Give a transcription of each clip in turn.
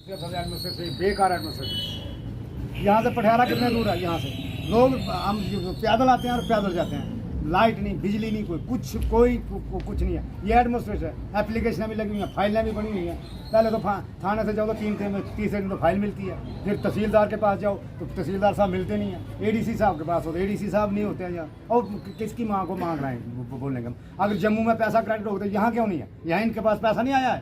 Administration बेकार administration. यहाँ से पटियाला कितने दूर है? यहाँ से लोग हम पैदल आते हैं और पैदल जाते हैं। लाइट नहीं, बिजली नहीं, कुछ नहीं है। ये एडमिनिस्ट्रेशन एप्लीकेशन भी लगी हुई हैं, फाइलें भी बनी हुई हैं। पहले तो थाने से जाओ तो 3 दिन में, तीसरे दिन तो फाइल मिलती है। फिर तहसीलदार के पास जाओ तो तहसीलदार साहब मिलते नहीं हैं। एडीसी साहब के पास होते, एडीसी साहब नहीं होते हैं यहाँ। और किसकी माँ को मांग रहे हैं बोलने का? अगर जम्मू में पैसा क्रेडिट होता है, यहाँ क्यों नहीं है? यहाँ इनके पास पैसा नहीं आया है।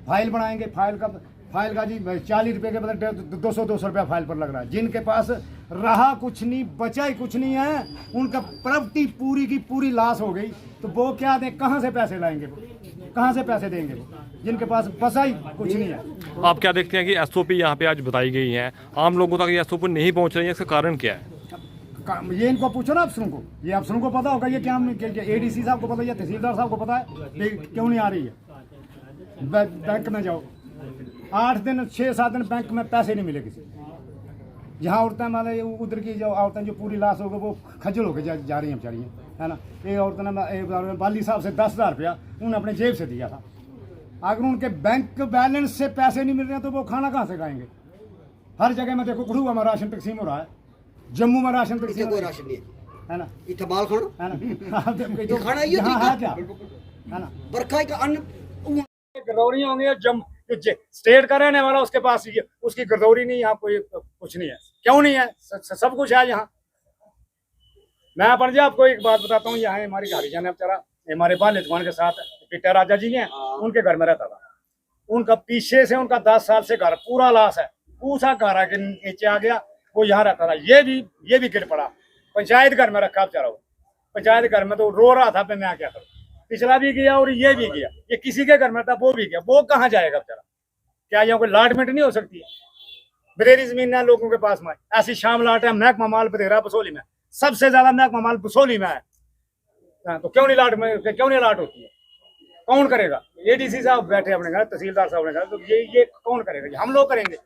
फाइल बनाएंगे, फाइल का जी 40 रुपये के बदले 200 रुपया फाइल पर लग रहा है। जिनके पास रहा कुछ नहीं, बचा ही कुछ नहीं है, उनका प्रॉपर्टी पूरी की पूरी लॉस हो गई, तो वो क्या दें? कहाँ से पैसे लाएंगे? वो कहाँ से पैसे देंगे? वो जिनके पास बचा ही कुछ नहीं है। आप क्या देखते हैं कि एसओपी यहाँ पे आज बताई गई है, आम लोगों तक ये एसओपी नहीं पहुँच रही है, इसका कारण क्या है? ये इनको पूछो ना अफसरों को, ये अफसरों को पता होगा। ये क्या एडीसी साहब को पता है या तहसीलदार साहब को पता है क्यों नहीं आ रही है? बैंक में जाओ, 8 दिन 6-7 दिन बैंक में पैसे नहीं मिले किसी। जहाँ औरतें माने उधर की जो औरतें जो पूरी लाश हो गई, वो खज्जल होकर जा रही हैं बेचारी, है ना। एक औरत ने वाली साहब से 10,000 रुपया उन्होंने अपने जेब से दिया था। अगर उनके बैंक बैलेंस से पैसे नहीं मिल रहे तो वो खाना कहाँ से खाएंगे? हर जगह में देखो गुड़ुआ में राशन तकसीम हो रहा है, जम्मू में राशन तकसीम, कोई राशन नहीं है ना। इतबाल खाना है ना, तो खाना ये क्या है ना, बरखा का अन्न गिरदौरी होंगी। स्टेट का रहने वाला उसके पास उसकी गिरदौरी नहीं, यहाँ कोई कुछ नहीं है। क्यों नहीं है? सब कुछ है यहाँ। मैं अपन जी आपको एक बात बताता हूँ। यहाँ हमारी गाड़ी जाने बेचारा हमारे बाल दुकान के साथ पिट्टा राजा जी हैं, उनके घर में रहता था। उनका पीछे से उनका 10 साल से घर पूरा लॉस है, पूरा घर के नीचे आ गया। वो यहाँ रहता था, ये भी गिर पड़ा। पंचायत घर में रखा बेचारा, वो पंचायत घर में तो रो रहा था, मैं क्या करूँ। पिछला भी गया और ये भी गया। ये किसी के घर में था, वो भी गया। वो कहाँ जाएगा बेचारा? क्या यहाँ कोई लाटमेंट नहीं हो सकती है? बरेरी जमीन है लोगों के पास में, ऐसी शाम लाट है। महकमा माल बधेरा बसोली में, सबसे ज्यादा महकमा माल बसोली में है। तो क्यों नहीं लाट होती है? कौन करेगा? एडीसी साहब बैठे अपने घर, तहसीलदार साहब अपने घर, तो ये कौन करेगा? हम लोग करेंगे।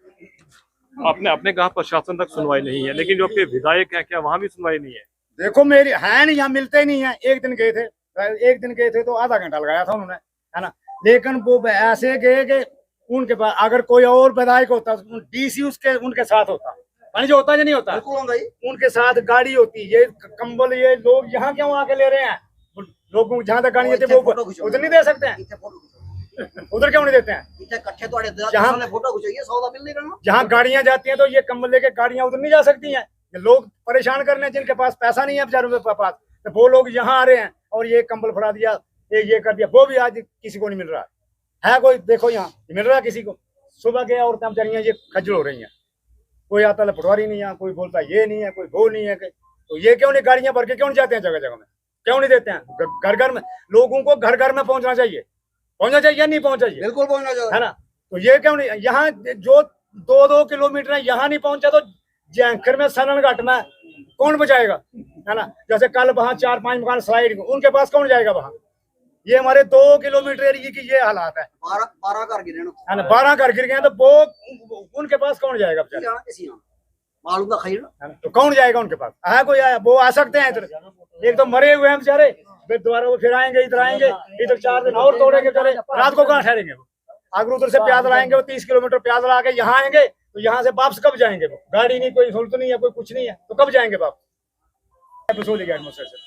आपने अपने कहा प्रशासन तक सुनवाई नहीं है, लेकिन जो आपके विधायक हैं क्या वहाँ भी सुनवाई नहीं है? देखो मेरी है नहीं, यहाँ मिलते ही नहीं है। एक दिन गए थे तो आधा घंटा लगाया था उन्होंने, है ना। लेकिन वो ऐसे गए कि उनके पास अगर कोई और विधायक होता, डीसी उनके साथ होता, जो होता या नहीं होता, उनके साथ गाड़ी होती। ये कंबल ये लोग यहाँ क्यों आके ले रहे हैं? लोग जहाँ तक गाड़ी देते वो उधर नहीं दे सकते हैं? उधर क्यों नहीं देते हैं? जहाँ गाड़ियां जाती हैं तो ये कंबल लेके गाड़ियां उधर नहीं जा सकती हैं। लोग परेशान करने, जिनके पास पैसा नहीं है बेचारों के पास, तो वो लोग यहाँ आ रहे हैं और ये कंबल फड़ा दिया, ये कर दिया। वो भी आज किसी को नहीं मिल रहा है। कोई देखो यहाँ मिल रहा है किसी को? सुबह के औरतें बेचारियां ये खज्जल हो रही हैं। कोई आता है पटवारी नहीं है, कोई बोलता ये नहीं है, कोई वो नहीं है। तो ये क्यों नहीं गाड़ियां भर के क्यों नहीं जाते हैं? जगह जगह में क्यों नहीं देते हैं? घर घर में लोगों को घर में पहुंचना चाहिए या नहीं पहुंचना चाहिए? बिल्कुल पहुंचना चाहिए, है ना। तो ये क्यों नहीं? यहाँ जो 2-2 किलोमीटर है, यहाँ नहीं पहुंचा तो जैंकर में सलन घाट में कौन बचाएगा? है ना। जैसे कल वहां 4-5 मकान स्लाइड, उनके पास कौन जाएगा वहां? ये हमारे 2 किलोमीटर एरिया की ये हालात है। 12 घर गिरे है ना, 12 घर गिर गए, तो वो उनके पास कौन जाएगा? मालूम का खैर तो कौन जाएगा उनके पास? कोई आया? वो आ सकते हैं इधर, एक तो मरे हुए हैं बेचारे, फिर दोबारा वो फिर आएंगे, इधर आएंगे, इधर 4 दिन और तोड़ेंगे बेचारे। रात को कहाँ ठहरेंगे? वो अगर उधर से पैदल आएंगे, वो 30 किलोमीटर पैदल आके यहाँ आएंगे, तो यहाँ से वापस कब जाएंगे? वो गाड़ी नहीं, कोई सहूलत नहीं है, कोई कुछ नहीं है, तो कब जाएंगे वापस? बसोली एडमिनिस्ट्रेशन